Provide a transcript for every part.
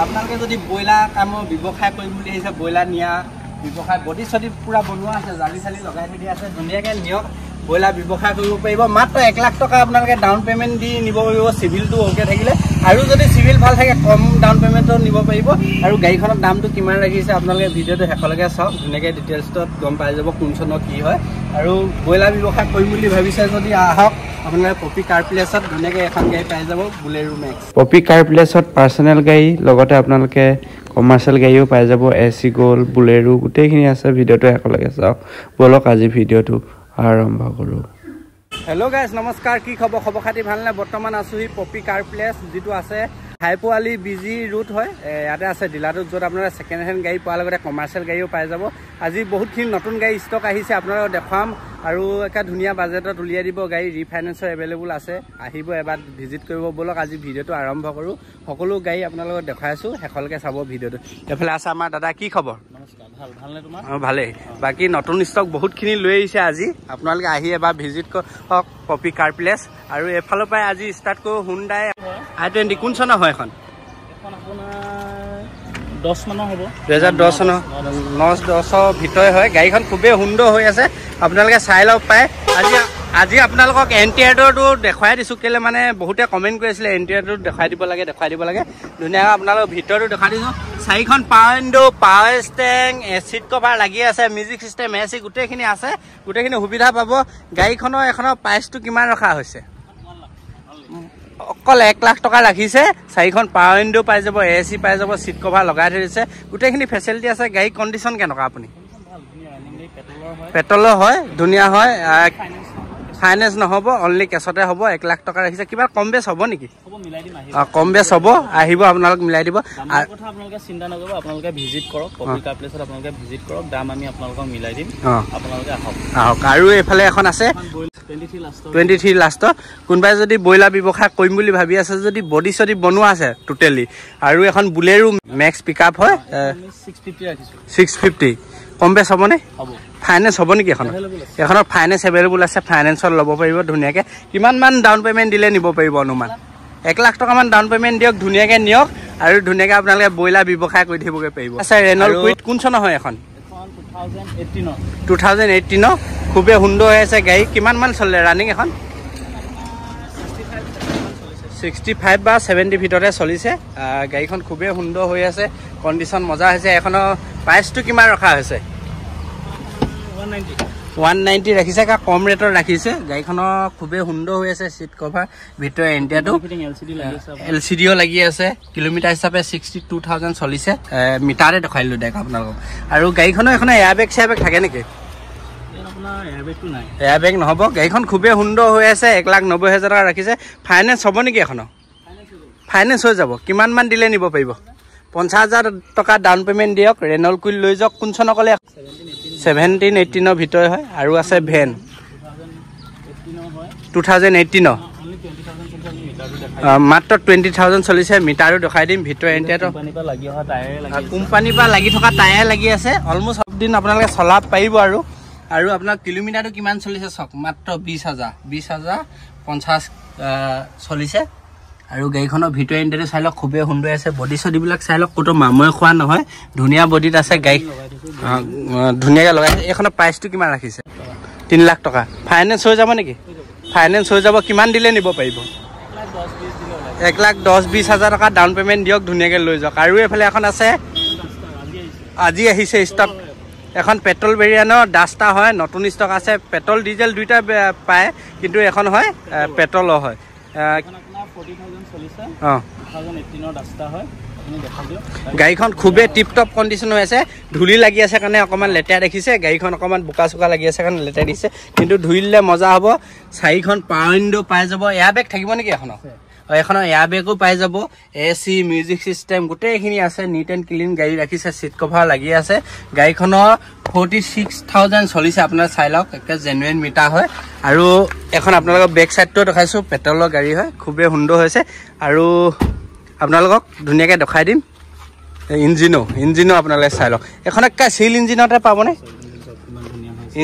আপোনালোকে যদি ব্ৰইলাৰ কামৰ ব্যৱসায় কৰিম বুলি আহিছে, ব্ৰইলাৰ নিয়া ব্যৱসায় বডি চডি পুৰা বনোৱা আছে, জালি চালি লগাই থৈ দিয়া আছে, ধুনীয়াকৈ নিয়ক ব্ৰইলাৰ ব্যৱসায় কৰিব পাৰিব। মাত্ৰ 1 লাখ টকা আপোনালোকে ডাউন পে'মেণ্ট দি নিব পাৰিব, চিভিলটো অ'কে থাকিলে। আৰু যদি চিভিল ভাল থাকে কম ডাউন পে'মেণ্টত নিব পাৰিব। আৰু গাড়ীখনৰ দামটো কিমান ৰাখিছে আপোনালোকে ভিডিঅ'টো শেষলৈকে চাওক, ধুনীয়াকৈ ডিটেইলছত গম পাই যাব কোন চনৰ কি হয়। আৰু ব্ৰইলাৰ ব্যৱসায় কৰিম বুলি ভাবিছে যদি আহক আপোনালোকে পপি কাৰ প্লেছত, ধুনীয়াকৈ এখন গাড়ী পাই যাব, বুলেৰো মেক্স। পপি কাৰ প্লেছত পাৰ্চনেল গাড়ী লগতে আপোনালোকে কমাৰ্চিয়েল গাড়ীও পাই যাব, এচি গ'ল, বুলেৰো গোটেইখিনি আছে। ভিডিঅ'টো শেষলৈকে চাওক, ব'লক আজি ভিডিঅ'টো আৰম্ভ কৰোঁ। হেল্ল' গাইজ, নমস্কাৰ। কি খবৰ? খবৰ খাতি ভালনে? বৰ্তমান আছোহি পপি কাৰ প্লেচ, যিটো আছে হাইপোৱালি বিজি ৰুট হয়। ইয়াতে আছে ডিলাৰটোত, য'ত আপোনালোকে ছেকেণ্ড হেণ্ড গাড়ী পোৱাৰ লগতে কমাৰ্চিয়েল গাড়ীও পাই যাব। আজি বহুতখিনি নতুন গাড়ী ষ্টক আহিছে, আপোনালোকক দেখুৱাম। আৰু একে ধুনীয়া বাজেটত উলিয়াই দিব গাড়ী, ৰিফাইনেন্সৰ এভেইলেবল আছে। আহিব এবাৰ ভিজিট কৰিব। ব'লক আজি ভিডিঅ'টো আৰম্ভ কৰোঁ। সকলো গাড়ী আপোনালোকক দেখাই আছোঁ, শেষলৈকে চাব ভিডিঅ'টো। এইফালে আছে আমাৰ দাদা। কি খবৰ? নমস্কাৰ। ভালনে তোমাৰ? অঁ, ভালেই। বাকী নতুন ষ্টক বহুতখিনি লৈ আহিছে আজি, আপোনালোকে আহি এবাৰ ভিজিট কৰক পপি কাৰ প্লেচ। আৰু এফালৰ পৰাই আজি ষ্টাৰ্ট কৰোঁ হুণ্ডাই i20। কোন চনৰ হয় এখন? এখন আপোনাৰ 10 মানৰ হ'ব, 2010 চনৰ 9-10ৰ ভিতৰত হয়। গাড়ীখন খুবেই সুন্দৰ হৈ আছে, আপোনালোকে চাই লওক পায়। আজি আপোনালোকক এণ্টিয়াৰটো দেখুৱাই দিছোঁ, কেলৈ মানে বহুতে কমেণ্ট কৰি আছিলে এণ্টিয়াৰটো দেখুৱাই দিব লাগে ধুনীয়াকৈ আপোনালোকক ভিতৰটো দেখাই দিছোঁ। 4খন power window, power steering, seat cover লাগি আছে, মিউজিক চিষ্টেম, এচি গোটেইখিনি আছে, গোটেইখিনি সুবিধা পাব। গাড়ীখনৰ এখনৰ প্ৰাইচটো কিমান ৰখা হৈছে? অকল 1 লাখ টকা ৰাখিছে। 4খন পাৱাৰ উইণ্ডো পাই যাব, এচি পাই যাব, চিট কভাৰ লগাই থৈ দিছে, গোটেইখিনি ফেচিলিটি আছে। গাড়ী কণ্ডিশ্যন কেনেকুৱা? আপুনি পেট্ৰলৰ হয়, ধুনীয়া হয়। ফাইনেন্স নহ'ব, অনলি কেছতে হ'ব। 1 লাখ টকা ৰাখিছে। কিবা কম বেছ হ'ব নেকি? কম বেছ হ'ব, আহিব আপোনালোক মিলাই দিব। আপোনালোকে চিন্তা নকৰিব, আপোনালোকে ভিজিট কৰক পপি কাৰ প্লেচত, আপোনালোকে ভিজিট কৰক, দাম আমি আপোনালোকক মিলাই দিম, আপোনালোকে আহক। আৰু এইফালে এখন আছে 23 লাষ্টত। কোনোবাই যদি ব্ৰইলাৰ ব্যৱসায় কৰিম বুলি ভাবি আছে, যদি বডি চডি বনোৱা আছে টোটেলি, আৰু এখন বুলেৰো মেক্স পিক আপ হয়, 650। কম বেছ হ'বনে? ফাইনেন্স হ'ব নেকি এখন? এখনৰ ফাইনেন্স এভেইলেবল আছে, ফাইনেন্সত ল'ব পাৰিব ধুনীয়াকৈ। কিমানমান ডাউন পে'মেণ্ট দিলে নিব পাৰিব অনুমান? 1 লাখ টকামান ডাউন পে'মেণ্ট দিয়ক, ধুনীয়াকৈ নিয়ক, আৰু ধুনীয়াকৈ আপোনালোকে ব্ৰইলাৰ ব্যৱসায় কৰি থাকিবগৈ পাৰিব। আছে ৰেনল্ট কুইড। কোন চনৰ হয় এখন? 2018। খুবেই সুন্দৰ হৈ আছে গাড়ী। কিমানমান চলিলে ৰানিং এখন? 65 বা 70 ভিতৰতে চলিছে। গাড়ীখন খুবেই সুন্দৰ হৈ আছে, কণ্ডিশ্যন মজা হৈছে। এখনৰ প্ৰাইচটো কিমান ৰখা হৈছে? 190 ৰাখিছে, কম ৰেটত ৰাখিছে। গাড়ীখনৰ খুবেই সুন্দৰ হৈ আছে, চিট কভাৰ, ভিতৰৰ এণ্টিয়াৰটো LCDও লাগি আছে। কিলোমিটাৰ হিচাপে 62,000 চলিছে। মিটাৰে দেখাই দিলোঁ দেখ আপোনালোকক। আৰু গাড়ীখনৰ এখন এয়াৰবেগ চেয়াৰবেগ থাকে নেকি? এয়াৰবেগ নহ'ব। গাড়ীখন খুবেই সুন্দৰ হৈ আছে, 1,90,000 টকা ৰাখিছে। ফাইনেন্স হ'ব নেকি এখনৰ? ফাইনেন্স হৈ যাব। কিমানমান দিলে নিব পাৰিব? 50,000 টকা ডাউন পে'মেণ্ট দিয়ক, ৰেনল্ট কুইড লৈ যাওক। কোন চনৰ ক'লে? 17-18 ভিতৰত হয়। আৰু আছে ভেন 2018। মাত্ৰ 20,000 চলিছে। মিটাৰো দেখাই দিম, ভিতৰৰ এণ্টিয়াৰটো কোম্পানীৰ পৰা লাগি থকা টায়াৰ লাগি আছে। অলমষ্ট দিন আপোনালোকে চলাব পাৰিব। আৰু আপোনাৰ কিলোমিটাৰটো কিমান চলিছে চাওক, মাত্ৰ 20,050 চলিছে। আৰু গাড়ীখনৰ ভিতৰৰ এণ্টিয়াৰটো চাই লওক, খুবেই সুন্দৰ আছে। বডি চডিবিলাক চাই লওক, ক'তো মামৰে খোৱা নহয়, ধুনীয়া বডিত আছে। গাড়ী ধুনীয়াকৈ লগাইছে। এইখনৰ প্ৰাইচটো কিমান ৰাখিছে? 3 লাখ টকা। ফাইনেন্স হৈ যাব নেকি? ফাইনেন্স হৈ যাব। কিমান দিলে নিব পাৰিব? 1,10,000-20,000 টকা ডাউন পে'মেণ্ট দিয়ক, ধুনীয়াকৈ লৈ যাওক। আৰু এইফালে এখন আছে, আজি আহিছে ষ্টক, এখন পেট্ৰল ভেৰিয়েণ্টৰ ডাষ্টাৰ হয়, নতুন ষ্টক আছে। পেট্ৰল ডিজেল দুইটা পায়, কিন্তু এখন হয় পেট্ৰলৰ হয়। গাড়ীখন খুবেই টিপ টপ কণ্ডিশ্যন হৈ আছে। ধূলি লাগি আছে কাৰণে অকণমান লেতেৰা দেখিছে। গাড়ীখন অকণমান বোকা চোকা লাগি আছে কাৰণে লেতেৰা দিছে, কিন্তু ধুই দিলে মজা হ'ব। 4খন পাৱাৰ উইণ্ডো পাই যাব। এয়াৰবেগ থাকিব নেকি এখনৰ? এখনৰ এয়াৰবেগো পাই যাব, এচি, মিউজিক চিষ্টেম গোটেইখিনি আছে। নিট এণ্ড ক্লিন গাড়ী ৰাখিছে, চিট কভাৰ লাগি আছে। গাড়ীখনৰ 46,000 চলিছে, আপোনাৰ চাই লওক, একে জেনুইন মিটাৰ হয়। আৰু এখন আপোনালোকক বেক চাইডটো দেখাইছোঁ, পেট্ৰলৰ গাড়ী হয়, খুবেই সুন্দৰ হৈছে। আৰু আপোনালোকক ধুনীয়াকৈ দেখাই দিম ইঞ্জিনো আপোনালোকে চাই লওক। এখন একে চিল ইঞ্জিনতে পাবনে?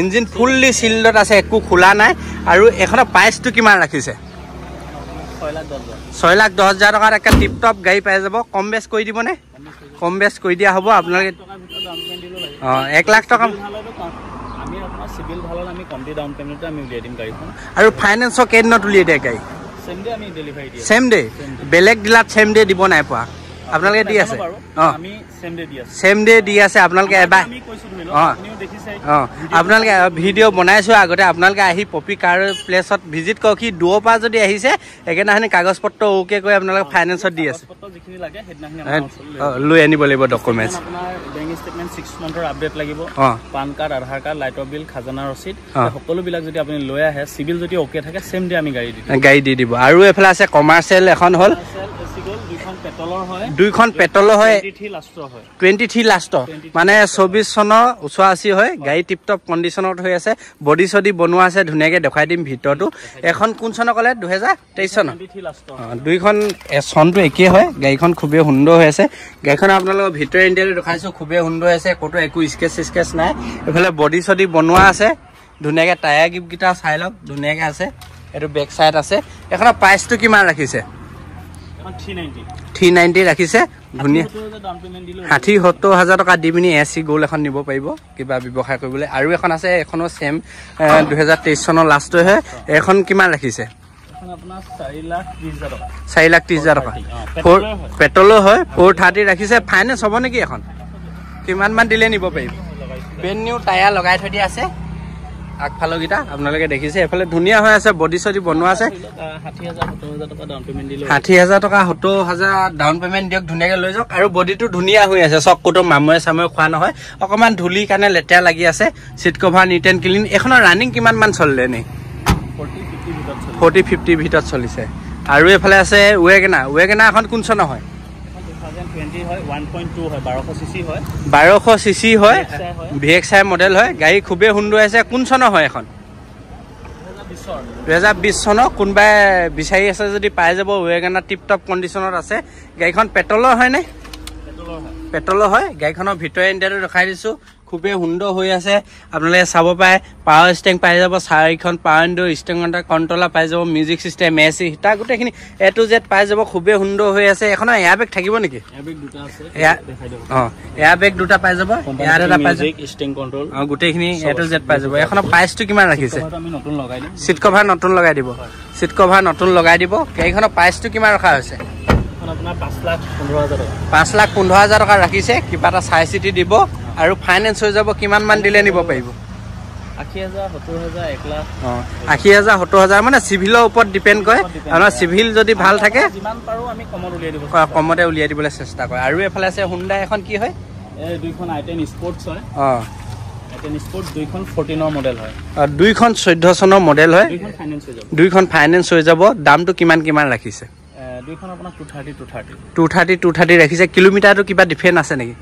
ইঞ্জিন ফুল্লি চিল্ডত আছে, একো খোলা নাই। আৰু এখনৰ প্ৰাইচটো কিমান ৰাখিছে? 6,10,000 টকাত একটা টিপ টপ গাড়ী পাই যাব কম বেছ কৰি দিবনে কম বেছ কৰি দিয়া হ'ব আপোনালোকে 1 লাখ টকা আমি আপোনাৰ সিভিল ভালত আমি কমটি ডাউন পেমেন্টতে আমি উলিয়াই দিম গাড়ীখন আৰু ফাইনেন্সৰ কেইদিনত উলিয়াই দিয়ে গাড়ী সেম ডে আমি ডেলিভাৰি দিম সেম ডে বেলেগ ডিলাত সেম ডে দিব নাই পোৱা আপোনালোকে দি আছে আমি সেম ডে দি আছে সেম ডে দি আছে আপোনালোকে এবাৰ আমি কৈছো ধৰি লওক আপুনিও দেখিছে আপোনালোকে ভিডিঅ' বনাইছো আগতে আপোনালোকে আহি পপি কাৰ প্লেছত ভিজিট কৰক কি দূৰৰ পৰা যদি আহিছে একেদিনাখনি কাগজ পত্ৰ ওকে কৰি আপোনালোকে ফাইনেন্সত দি আছে যিখিনি লাগে সেইদিনাখনি লৈ আনিব লাগিব ডকুমেণ্টছ আপোনাৰ বেংক ষ্টেটমেণ্ট 6 মান্থৰ আপডেট লাগিব পান কাৰ্ড আধাৰ কাৰ্ড লাইটৰ বিল খাজানা ৰচিদ সকলোবিলাক যদি আপুনি লৈ আহে চিভিল যদি ওকে থাকে সেম ডে আমি গাড়ী দি দিব আৰু এফালে আছে কমাৰ্চিয়েল এখন হ'ল দুইখন পেট্ৰলৰ হয় 23 লাষ্ট মানে 24 চনৰ ওচৰাচি হয় গাড়ী টিপটপ কণ্ডিশ্যনত হৈ আছে বডি চডি বনোৱা আছে ধুনীয়াকৈ দেখুৱাই দিম ভিতৰটো এখন কোন চনৰ ক'লে 2023 চনৰ দুইখন চনটো একেই হয় গাড়ীখন খুবেই সুন্দৰ হৈ আছে গাড়ীখন আপোনালোকৰ ভিতৰৰ ইণ্টেৰিয়ৰ দেখাইছোঁ খুবেই সুন্দৰ হৈছে ক'তো একো স্কেচ নাই এইফালে বডি চডি বনোৱা আছে ধুনীয়াকৈ টায়াৰ গিফ্টকেইটা চাই লওক ধুনীয়াকৈ আছে এইটো বেক চাইড আছে এখনৰ প্ৰাইচটো কিমান ৰাখিছে 390 ৰাখিছে ধুনীয়া 60,000 টকা দি পিনি এচি গ'ল এখন নিব পাৰিব কিবা ব্যৱসায় কৰিবলৈ আৰু এখন আছে এখনো সেম 2023 চনৰ লাষ্ট হয় এখন কিমান ৰাখিছে 4,30,000 টকা পেট্ৰলৰ হয় 430 ৰাখিছে ফাইনেন্স হ'ব নেকি এখন কিমান মান দিলে নিব পাৰিব ব্ৰেণ্ড নিউ টায়াৰ লগাই থৈ দিয়া আছে আগফালৰ গিটা আপোনালোকে দেখিছে এফালে ধুনীয়া হৈ আছে বডি চডি বনোৱা আছে 60,000 টকা ডাউন পেমেন্ট দিলে 60,000 টকা 70,000 ডাউন পেমেন্ট দিয়ক ধুনীয়াকৈ লৈ যাওক আৰু বডিটো ধুনীয়া হৈ আছে চক কোটো মাময়ে চাময়ে খোৱা নহয় অকমান ধুলি কাৰণে লেতেৰা লাগি আছে seat cover neat and clean এখনৰ ৰানিং কিমান মান চলিলে নে 40-50 ভিতৰত চলিছে আৰু এফালে আছে ৱেগনাৰ এখন কোন চনৰ হয় 2020 হয় 1.2 হয় 1200 সিসি হয় 1200 সিসি হয় VXI মডেল হয় গাড়ী খুবেই সুন্দৰ আছে কোন চনৰ হয় এখন 2020 চনৰ কোনবাই বিচাৰি আছে যদি পাই যাব ৱেগনাৰ টিপ টপ কণ্ডিশ্যনত আছে গাড়ীখন পেট্ৰলৰ হয় নে পেট্ৰলৰ হয় গাড়ীখনৰ ভিতৰৰ ইণ্টেৰিয়ৰ দেখাই দিছোঁ খুবেই সুন্দৰ হৈ আছে আপোনালোকে চাব পাৰে পাৱাৰ ষ্টেং পাই যাব 4খন পাৱাৰ উইণ্ডো ষ্টেং কণ্ট্ৰলাৰ পাই যাব মিউজিক চিষ্টেম এচি হিটাৰ গোটেইখিনি A to Z পাই যাব খুবেই সুন্দৰ হৈ আছে এখনৰ এয়াৰবেগ থাকিব নেকি এয়াৰবেগ দুটা আছে এয়াৰবেগ দুটা পাই যাব এয়াৰ এটা পাই যাব ষ্টেং কণ্ট্ৰল গোটেইখিনি A to Z পাই যাব এখনৰ প্ৰাইচটো কিমান ৰাখিছে আমি নতুন লগাই দিম সিট কভাৰ নতুন লগাই দিব সিট কভাৰ নতুন লগাই দিব গাড়ীখনৰ প্ৰাইচটো কিমান ৰখা হৈছে আপোনাৰ 5,15,000 টকা 5,15,000 টকা ৰাখিছে কিবা এটা চাই চিটি দিব আৰু ফাইনেন্স হৈ যাব কিমান মান দিলে নিব পাৰিব 80,000 70,000 1 লাখ 80,000 70,000 মানে সিভিলৰ ওপৰত ডিপেণ্ড কৰে আৰু সিভিল যদি ভাল থাকে যিমান পাৰো আমি কমত উলিয়াই দিব কমতে উলিয়াই দিবলৈ চেষ্টা কৰে আৰু এফালে আছে হুণ্ডাই এখন কি হয় এই দুইখন i10 স্পৰ্টছ হয় i10 স্পৰ্টছ দুইখন 14 ৰ মডেল হয় দুইখন 14 চনৰ মডেল হয় দুইখন ফাইনেন্স হৈ যাব দামটো কিমান ৰাখিছে দুইখন আপোনাৰ 230 ৰাখিছে কিলোমিটাৰটো কিবা ডিফাৰেন্স আছে নেকি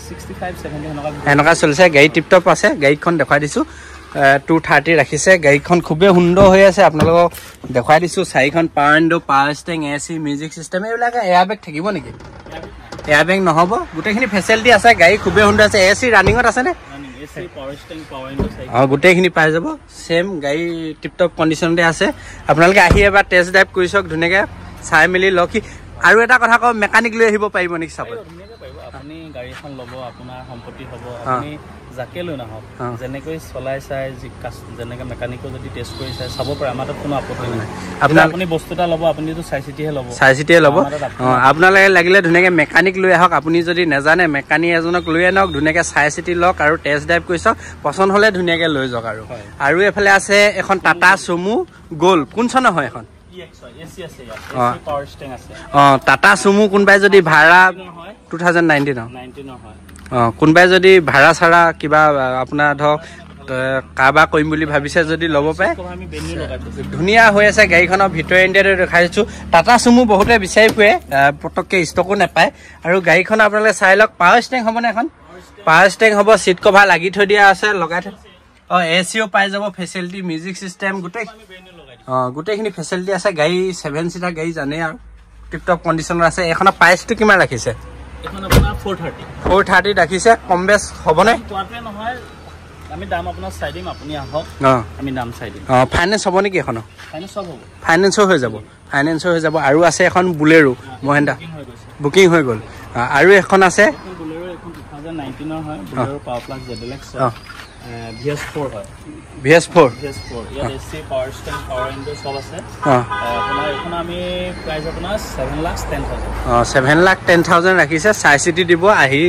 65-70 এনেকুৱা চলিছে গাড়ী টিপটপ আছে গাড়ীখন দেখুৱাই দিছোঁ 230 ৰাখিছে গাড়ীখন খুবেই সুন্দৰ হৈ আছে আপোনালোকক দেখুৱাই দিছোঁ 4খন power window power steering AC music system এইবিলাক এয়াৰবেগ থাকিব নেকি এয়াৰবেগ নহ'ব গোটেইখিনি ফেচিলিটি আছে গাড়ী খুবেই সুন্দৰ আছে এচি ৰানিঙত আছেনে গোটেইখিনি পাই যাব সেম গাড়ী টিপটপ কণ্ডিশ্যনতে আছে আপোনালোকে আহি এবাৰ টেষ্ট ড্ৰাইভ কৰি চাওক ধুনীয়াকৈ চাই মেলি লওক আৰু এটা কথা কওঁ মেকানিক লৈ আহিব পাৰিব নেকি চাবলৈ আপুনি গাড়ী এখন ল'ব আপোনাৰ সম্পত্তি হ'ব আপুনি যাকে লৈ নাহক যেনেকৈ চলাই চাই যেনেকৈ মেকানিকো যদি টেষ্ট কৰি চাই চাব পাৰে আমাৰ তাত কোনো আপত্তি নাই আপুনি বস্তু এটা ল'ব আপুনিতো চাই চিতিহে ল'ব আপোনালোকে লাগিলে ধুনীয়াকৈ মেকানিক লৈ আহক আপুনি যদি নাজানে মেকানিক এজনক লৈ আনক ধুনীয়াকৈ চাই চিতি লওক আৰু টেষ্ট ড্ৰাইভ কৰি চাওক পচন্দ হ'লে ধুনীয়াকৈ লৈ যাওক আৰু এইফালে আছে এখন টাটা চুমু গ'ল কোন চনৰ হয় এখন টাটা চুমু কোনোবাই যদি ভাড়া 2019 কোনোবাই যদি ভাড়া চাৰা কিবা আপোনাৰ ধৰক কাৰোবাৰ কৰিম বুলি ভাবিছে যদি ল'ব পাৰে ধুনীয়া হৈ আছে গাড়ীখনৰ ভিতৰৰ ইণ্টেৰিয়ৰ দেখাইছোঁ টাটা চুমু বহুতে বিচাৰি ফুৰে পটককৈ ষ্টকো নাপায় আৰু গাড়ীখন আপোনালোকে চাই লওক পাৱাৰ ষ্টেং হ'বনে এখন পাৱাৰ ষ্টেং হ'ব চিট কভাৰ লাগি থৈ দিয়া আছে লগাই থৈ এচিও পাই যাব ফেচিলিটি মিউজিক চিষ্টেম গোটেইখিনি ফেচিলিটি আছে গাড়ী 7 চিটাৰ গাড়ী জানেই আৰু টিপটপ কণ্ডিশ্যনত আছে এইখনৰ প্ৰাইচটো কিমান ৰাখিছে 430 ৰাখিছে কম বেছ হ'বনে আমি দাম আপোনাৰ চাই দিম, আপুনি আহক, আমি দাম চাই দিম। ফাইনেন্স হ'ব নেকি এখন? ফাইনেন্স চব হ'ব, ফাইনেন্সো হৈ যাব, ফাইনেন্সো হৈ যাব। আৰু আছে এখন বুলেৰো মহেন্দ্ৰা, বুকিং হৈ গ'ল। আৰু এখন আছে বুলেৰো, এখন 2019 হয়, বুলেৰো পাৱাৰ প্লাস ZLX VS4 হয়, VS4 ইয়াত AC power stand power window চব আছে। আপোনাৰ এখন আমি প্ৰাইচ আপোনাৰ 7,10,000। 7,10,000 ৰাখিছে। চাই চিটি দিব, আহি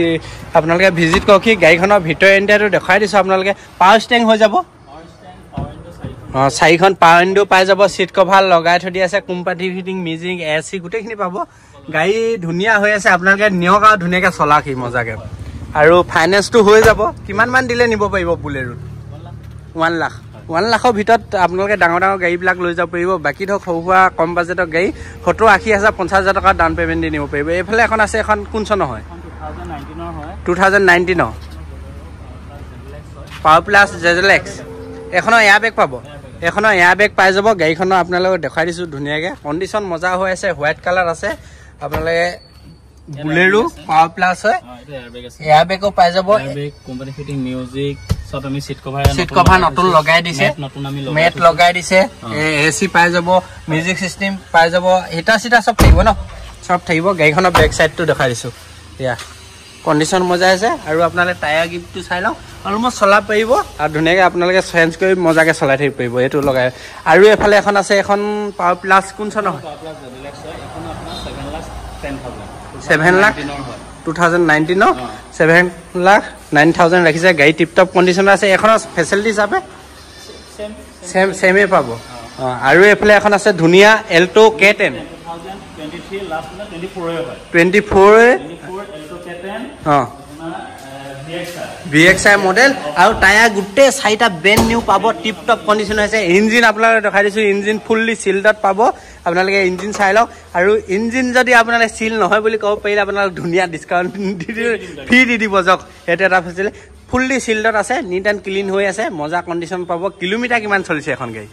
আপোনালোকে ভিজিট কৰক। গাড়ীখনৰ ভিতৰ ইণ্ডিয়াটো দেখুৱাই দিছোঁ আপোনালোকে। পাৱাৰ ষ্টেং হৈ যাব, 4খন পাৱাৰ উইণ্ডো পাই যাব, চিট কভাৰ লগাই থৈ দিয়া আছে, কোম্পানী ফিটিং, মিউজিক, AC গোটেইখিনি পাব। গাড়ী ধুনীয়া হৈ আছে, আপোনালোকে নিয়ক আৰু ধুনীয়াকৈ চলাক মজাকৈ। আৰু ফাইনেন্সটো হৈ যাব। কিমান মান দিলে নিব পাৰিব বুলেৰোত? 1 লাখ। 1 লাখৰ ভিতৰত আপোনালোকে ডাঙৰ ডাঙৰ গাড়ীবিলাক লৈ যাব পাৰিব। বাকী ধৰক সৰু সুৰা কম বাজেটৰ গাড়ী 70-80,000 50,000 টকা ডাউন পে'মেণ্ট দি নিব পাৰিব। এইফালে এখন আছে, এখন কোন চনৰ হয়? 2019 পাৱাৰ প্লাছ ZLX। এখনৰ এয়াৰ বেগ পাব, এখনৰ এয়াৰ বেগ পাই যাব। গাড়ীখনৰ আপোনালোকক দেখুৱাই দিছোঁ ধুনীয়াকৈ, কণ্ডিশ্যন মজা হৈ আছে, হোৱাইট কালাৰ আছে। আপোনালোকে বুলেৰো পাৱাৰ প্লাছ হয়, এয়াৰ বেগো পাই যাব, কোম্পানী ফিটিং, মিউজিক চব। আমি চিট কভাৰ নতুন লগাই দিছে, মেট লগাই দিছে, AC পাই যাব, মিউজিক চিষ্টেম পাই যাব, হিটাৰ চিটাৰ চব থাকিব ন, চব থাকিব। গাড়ীখনৰ বেক চাইডটো দেখাই দিছোঁ, এয়া কণ্ডিশ্যন মজা আছে। আৰু আপোনালোকে টায়াৰ গিফ্টটো চাই লওক, অলমষ্ট চলাব পাৰিব আৰু ধুনীয়াকৈ আপোনালোকে চেঞ্জ কৰি মজাকৈ চলাই থাকিব পাৰিব, এইটো লগাই। আৰু এইফালে এখন আছে, এখন পাৱাৰ প্লাছ কোন চনৰ হয়? 7 লাখ 2019 7,09,000 ৰাখিছে। গাড়ী টিপটপ কণ্ডিশ্যনত আছে। এখনৰ ফেচিলিটি হিচাপে চেমেই পাব। আৰু এইফালে এখন আছে ধুনীয়া এল্টো K10 24 VXI মডেল। আৰু টায়াৰ গোটেই 4টা ব্ৰেণ্ড নিউ পাব, টিপটপ কণ্ডিশ্যন হৈছে। ইঞ্জিন আপোনালোকে দেখাই দিছোঁ, ইঞ্জিন ফুল্লি চিল্ডত পাব। আপোনালোকে ইঞ্জিন চাই লওক। আৰু ইঞ্জিন যদি আপোনালোকে চিল নহয় বুলি ক'ব পাৰিলে আপোনালোক ধুনীয়া ডিছকাউণ্ট ফ্ৰী দি দিব যাওক। সেইটো এটা ফেচিলিটি। ফুল্লি চিল্ডত আছে, নিট এণ্ড ক্লিন হৈ আছে, মজা কণ্ডিশ্যন পাব। কিলোমিটাৰ কিমান চলিছে এখন গাড়ী?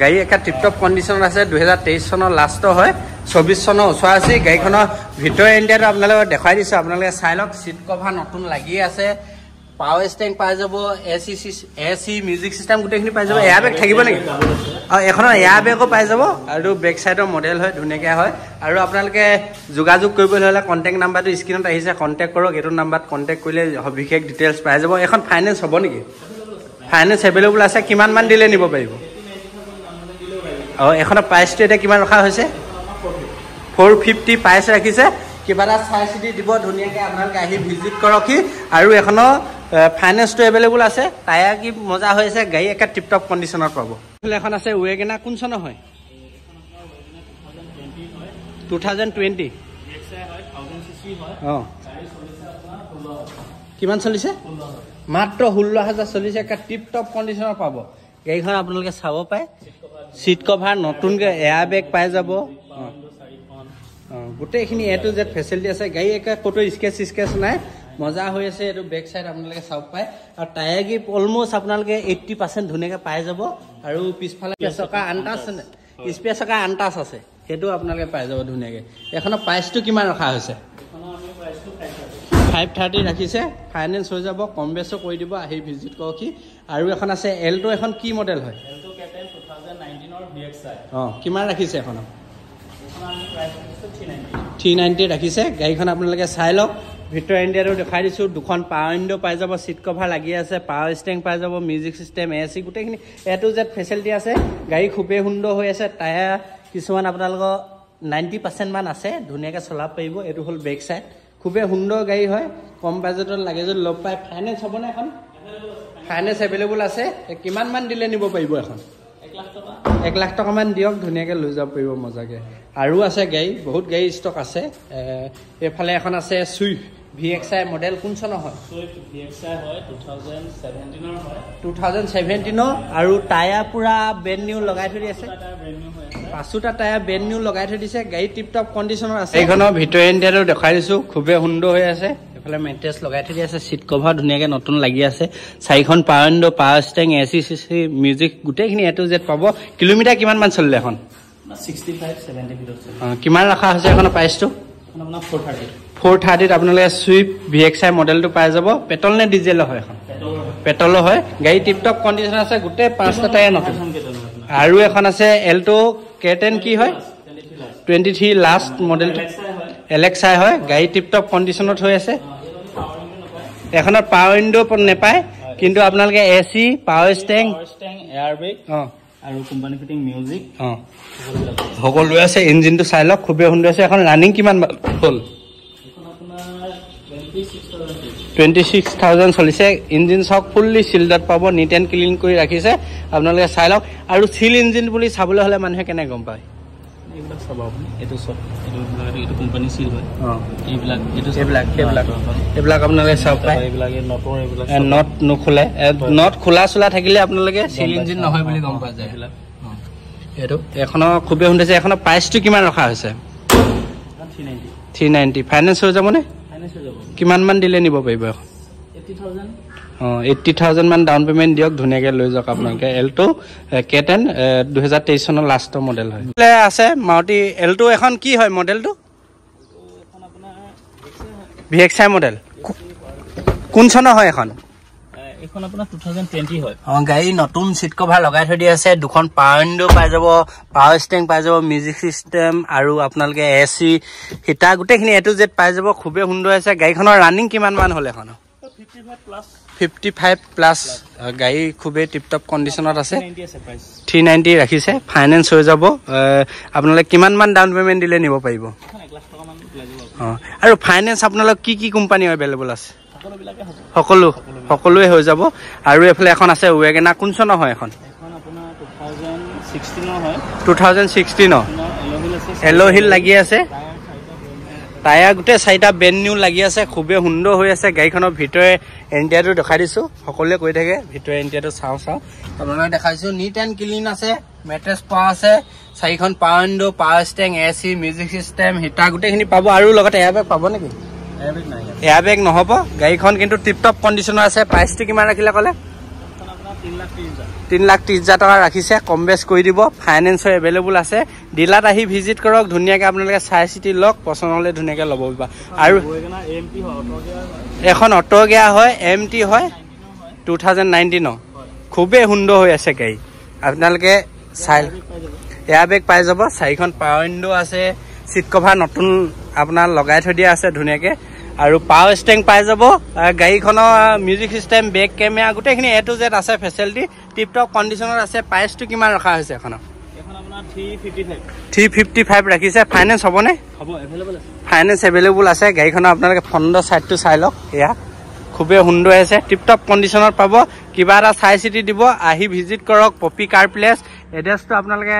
গাড়ী একে টিপটপ কণ্ডিশ্যনত আছে। 2023 চনৰ লাষ্টৰ হয়, 24 চনৰ ওচৰা-ওচৰি। গাড়ীখনৰ ভিতৰ ইণ্ডিয়াটো আপোনালোকক দেখুৱাই দিছোঁ, আপোনালোকে চাই লওক। চিট কভাৰ নতুন লাগি আছে, পাৱাৰ ষ্টেং পাই যাব, AC মিউজিক চিষ্টেম গোটেইখিনি পাই যাব। এয়াৰ বেগ থাকিব নেকি? এখনৰ এয়াৰ বেগো পাই যাব। আৰু বেক চাইডৰ মডেল হয়, ধুনীয়াকৈ হয়। আৰু আপোনালোকে যোগাযোগ কৰিবলৈ হ'লে কণ্টেক্ট নাম্বাৰটো স্ক্ৰীণত আহিছে, কণ্টেক্ট কৰক। এইটো নাম্বাৰত কণ্টেক্ট কৰিলে বিশেষ ডিটেইলছ পাই যাব। এখন ফাইনেন্স হ'ব নেকি? ফাইনেন্স এভেইলেবল আছে। কিমান মান দিলে নিব পাৰিব? এখনৰ প্ৰাইচটো এতিয়া কিমান ৰখা হৈছে? 450 প্ৰাইচ ৰাখিছে। কিবা এটা চাই চিতি দিব ধুনীয়াকৈ, আপোনালোকে আহি ভিজিট কৰকহি। আৰু এখনৰ ফাইনেন্সটো এভেইলেবল আছে। টায়াৰ কি মজা হৈ আছে, গাড়ী একে টিপটপ কণ্ডিশ্যনত পাব। এখন আছে ৱেগনাৰ, কোন চনৰ হয়? 2020 কিমান চলিছে? মাত্ৰ 16,000 চলিছে। একে টিপটপ কণ্ডিশ্যনত পাব। গাড়ীখন আপোনালোকে চাব পাৰে, চিট কভাৰ নতুনকৈ, এয়াৰ বেগ পাই যাব, গোটেইখিনি A to Z ফেচিলিটি আছে। গাড়ী একে ক'তো স্কেচ নাই, মজা হৈ আছে। এইটো বেক চাইড আপোনালোকে চাব পাৰে। আৰু টায়াৰ গিফ্ট অলমষ্ট আপোনালোকে 80% ধুনীয়াকৈ পাই যাব। আৰু পিছফালে চকা আনটাচ, স্পেচ চকা আনটাচ আছে, সেইটো আপোনালোকে পাই যাব ধুনীয়াকৈ। এখনৰ প্ৰাইচটো কিমান ৰখা হৈছে? 530 ৰাখিছে। ফাইনেন্স হৈ যাব, কম বেছো কৰি দিব, আহি ভিজিট কৰকহি। আৰু এখন আছে এল্টো, এখন কি মডেল হয়? 2019 কিমান ৰাখিছে এখনৰ? 390 ৰাখিছে। গাড়ীখন আপোনালোকে চাই লওক, ভিতৰ ইণ্ডিয়াটো দেখাই দিছোঁ। 2খন পাৱাৰ উইণ্ডো পাই যাব, চিট কভাৰ লাগি আছে, পাৱাৰ ষ্টেং পাই যাব, মিউজিক চিষ্টেম, AC গোটেইখিনি A to Z ফেচিলিটি আছে। গাড়ী খুবেই সুন্দৰ হৈ আছে। টায়াৰ কিছুমান আপোনালোকৰ 90% মান আছে, ধুনীয়াকৈ চলাব পাৰিব। এইটো হ'ল বেক চাইড, খুবেই সুন্দৰ গাড়ী হয়। কম বাজেটত লাগে যদি লগ পাই। ফাইনেন্স হ'বনে এখন? ফাইনেন্স এভেইলেবল আছে। কিমান মান দিলে নিব পাৰিব এখন? 1 লাখ টকামান দিয়ক, ধুনীয়াকৈ লৈ যাব পাৰিব মজাকৈ। আৰু আছে গাড়ী, বহুত গাড়ী ষ্টক আছে। এইফালে এখন আছে চুইফ্ট VXI মডেল, কোন চনৰ হয়? 2017 আৰু টায়াৰ পুৰা ব্ৰেণ্ড নিউ লগাই থৈ আছে। 5টা টায়াৰ ব্ৰেণ্ড নিউ লগাই থৈ দিছে। গাড়ী টিপটপ কণ্ডিশ্যনত আছে। এইখনৰ ভিতৰ ইণ্ডিয়াটো দেখাই দিছোঁ, খুবেই সুন্দৰ হৈ আছে। এইফালে মেট্ৰেছ লগাই থৈ আছে, চিট কভাৰ ধুনীয়াকৈ নতুন লাগি আছে। 4খন power window, power steering, AC music গোটেইখিনি A to Z পাব। কিলোমিটাৰ কিমান মান চলিলে এখন? 65-70 ভিতৰত। কিমান ৰখা হৈছে এখনৰ প্ৰাইচটো? 430 আপোনালোকে সুইফ্ট VXI মডেলটো পাই যাব পেট্ৰল নে ডিজেল হয় এখন পেট্ৰল হয় গাড়ী টিপটপ কণ্ডিশ্যন আছে গোটেই পাঁচটা টায়াৰ নতুন আৰু এখন আছে এল্টো K10 কি হয় 23 লাষ্ট মডেলটো LXI হয় গাড়ী টিপটপ কণ্ডিশ্যনত হৈ আছে এখনৰ পাৱাৰ উইন্ডো নেপায় কিন্তু আপোনালোকে AC পাৱাৰ ষ্টেং এয়াৰবেগ আৰু কোম্পানী ফিটিং মিউজিক সকলো আছে ইঞ্জিনটো চাই লওক খুবেই সুন্দৰ আছে এখন ৰানিং কিমান হ'ল 26,000 চলিছে ইঞ্জিন চক ফুল্লি চিল্ডত পাব নিট এণ্ড ক্লিন কৰি ৰাখিছে আপোনালোকে চাই লওক আৰু চিল ইঞ্জিন বুলি চাবলৈ হ'লে মানুহে কেনে গম পায় এইবিলাক চাব আপুনি এইটো চব এইটো কোম্পানী চিল হয় এইবিলাক আপোনালোকে চাব পায় এইবিলাক নটৰ এইবিলাক নট নোখোলে নট খোলা চোলা থাকিলে আপোনালোকে চিল ইঞ্জিন নহয় বুলি গম পোৱা যায় এইটো এখনৰ খুবেই সুন্দৰ আছে এখনৰ প্ৰাইচটো কিমান ৰখা হৈছে 390 ফাইনেন্স হৈ যাবনে কিমান মান দিলে নিব পাৰিব এখন 80,000 মান ডাউন পেমেণ্ট দিয়ক ধুনীয়াকৈ লৈ যাওক আপোনালোকে এল্টো K10 2023 চনৰ লাষ্টৰ মডেল হয় আছে মাৰুতি এল্টো এখন কি হয় মডেলটো VXI মডেল কোন চনৰ হয় এখন এখন আপোনাৰ 2020 হয় গাড়ী নতুন সিট কভাৰ লগাই থৈ দিয়া আছে দুখন পাৱাৰ উইন্ডো পাই যাব পাৱাৰ ষ্টেং পাই যাব মিউজিক সিস্টেম আৰু আপোনালোকে AC হিটা গোটেইখিনি A to Z পাই যাব খুবেই সুন্দৰ আছে গাড়ীখনৰ ৰানিং কিমান মান হ'ল এখন 55 প্লাস গাড়ী খুবেই টিপটপ কণ্ডিশ্যনত আছে 390 ৰাখিছে ফাইনেন্স হৈ যাব আপোনালোকে কিমান মান ডাউন পেমেণ্ট দিলে নিব পাৰিব আৰু ফাইনেন্স আপোনালোক কি কোম্পানী এভেইলেবল আছে সকলোৱে হৈ যাব আৰু এফালে এখন আছে ৱেগনাৰ কোন চনৰ হয় এখন 2016 এলোহিল লাগি আছে টায়াৰ গোটেই চাৰিটা ব্ৰেণ্ড নিউ লাগি আছে খুবেই সুন্দৰ হৈ আছে গাড়ীখনৰ ভিতৰে ইণ্ডিয়াটো দেখাই দিছোঁ সকলোৱে কৈ থাকে ভিতৰে ইণ্ডিয়াটো চাওঁ আপোনালোকে দেখাইছোঁ নিট এণ্ড ক্লিন আছে মেট্ৰেছ পোৱা আছে চাৰিখন power window power steering AC music system heater গোটেইখিনি পাব আৰু লগতে এয়াৰবেগ পাব নেকি এয়াৰবেগ নহ'ব গাড়ীখন কিন্তু টিপটপ কণ্ডিশ্যনৰ আছে প্ৰাইচটো কিমান ৰাখিলে ক'লে 3,30,000 টকা ৰাখিছে কম বেছ কৰি দিব ফাইনেন্সৰ এভেইলেবল আছে ডিলাৰত আহি ভিজিট কৰক ধুনীয়াকৈ আপোনালোকে চাই চিতি লওক পচন্দ হ'লে ধুনীয়াকৈ ল'ব পাৰিব আৰু এখন অট' গিয়া হয় MT হয় 2019 খুবেই সুন্দৰ হৈ আছে গাড়ী আপোনালোকে চাই এয়াৰবেগ পাই যাব চাৰিখন পাৱাৰ উইণ্ডো আছে সিট কভাৰ নতুন আপোনাৰ লগাই থৈ দিয়া আছে ধুনীয়াকৈ আৰু পাৱাৰ ষ্টেং পাই যাব গাড়ীখনৰ মিউজিক চিষ্টেম বেক কেমেৰা গোটেইখিনি A to Z আছে ফেচিলিটি টিপটপ কণ্ডিশ্যনত আছে প্ৰাইচটো কিমান ৰখা হৈছে এখনৰ 355 ৰাখিছে ফাইনেন্স হ'বনে ফাইনেন্স এভেইলেবল আছে গাড়ীখনৰ আপোনালোকে ফ্ৰণ্টৰ ছাইডটো চাই লওক এয়া খুবেই সুন্দৰ আছে টিপটপ কণ্ডিশ্যনত পাব কিবা এটা চাই চিতি দিব আহি ভিজিট কৰক পপি কাৰ প্লেচ এড্ৰেছটো আপোনালোকে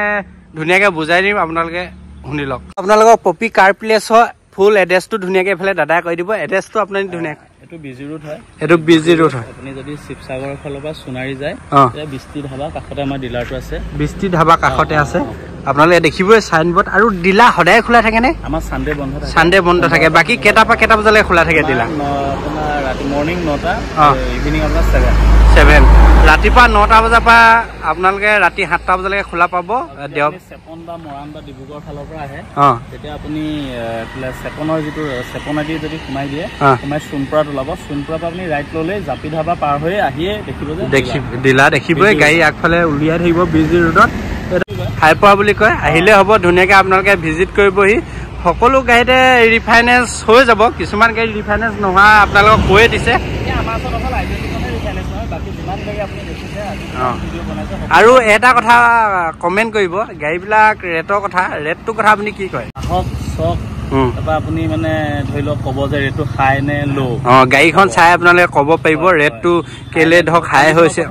ধুনীয়াকৈ বুজাই দিম আপোনালোকে শুনি লওক আপোনালোকৰ পপি কাৰ প্লেচ হয় ফুল এড্ৰেছটো ধুনীয়াকৈ এফালে দাদাই কৈ দিব এড্ৰেছটো আপুনি ধুনীয়াকৈ এইটো বিজি ৰোড হয় আপুনি যদি শিৱসাগৰৰ ফালৰ পৰা সোণাৰী যায় বিস্তি ধাবা কাষতে আমাৰ ডিলাৰটো আছে বিস্তি ধাবা কাষতে আছে আপোনালোকে দেখিবই চাইনবোৰ্ড আৰু ডিলাৰ সদায় খোলা থাকে নে আমাৰ সানডে বন্ধ থাকে বাকী কেইটা পৰা কেইটা বজালৈকে খোলা থাকে ডিলাৰ আপোনাৰ ৰাতি মৰ্নিং 9টা ইভিনিং আপোনাৰ 7 ৰাতিপুৱা 9টা বজাৰ পৰা আপোনালোকে ৰাতি 7টা বজালৈকে খোলা পাব দিয়ক চেপন বা মৰাণ বা ডিব্ৰুগড় ফালৰ পৰা আহে তেতিয়া আপুনি চেপনৰ যিটো চেপনাদি যদি সোমাই দিয়ে সোমাই সোণপুৰাত ওলাব সোণপুৰাৰ পৰা আপুনি ৰাইট ল'লে জাপি ধাবা পাৰ হৈ আহিয়ে দেখিব যে ডিলাৰ দেখিবই গাড়ী আগফালে উলিয়াই থাকিব বিজি ৰোডত হাইপাৰ বুলি কয় আহিলে হ'ব ধুনীয়াকৈ আপোনালোকে ভিজিট কৰিবহি সকলো গাড়ীতে ৰিফাইনেন্স হৈ যাব কিছুমান গাড়ী ৰিফাইনেন্স নোহোৱা আপোনালোকক কৈয়ে দিছে আৰু এটা কথা কমেণ্ট কৰিব গাড়ীবিলাক ৰেটৰ কথা ৰেটটোৰ কথা আপুনি কি কয় তাৰপৰা আপুনি মানে ধৰি লওক ক'ব যে ৰেটটো হাই নে ল' গাড়ীখন চাই আপোনালোকে ক'ব পাৰিব ৰেটটো কেলে ধৰক হাই হৈছে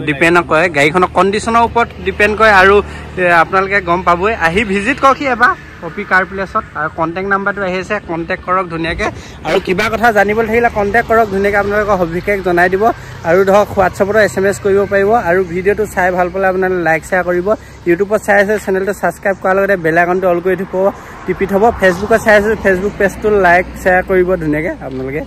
ডিপেণ্ড কৰে গাড়ীখনৰ কণ্ডিশ্যনৰ ওপৰত ডিপেণ্ড কৰে আৰু আপোনালোকে গম পাবই আহি ভিজিট কৰকহি এবাৰ পপি কাৰ প্লেচত আৰু কণ্টেক্ট নাম্বাৰটো আহিছে কণ্টেক্ট কৰক ধুনীয়াকৈ আৰু কিবা কথা জানিবলৈ থাকিলে কণ্টেক্ট কৰক ধুনীয়াকৈ আপোনালোকক সবিশেষ জনাই দিব আৰু ধৰক হোৱাটছআপতো SMS কৰিব পাৰিব আৰু ভিডিঅ'টো চাই ভাল পালে আপোনালোকে লাইক শ্বেয়াৰ কৰিব ইউটিউবত চাই আছে চেনেলটো ছাবস্ক্ৰাইব কৰাৰ লগতে বেল আইকনটো অল কৰি টিপি থ'ব ফেচবুকত চাই আছে ফেচবুক পেজটো লাইক শ্বেয়াৰ কৰিব ধুনীয়াকৈ আপোনালোকে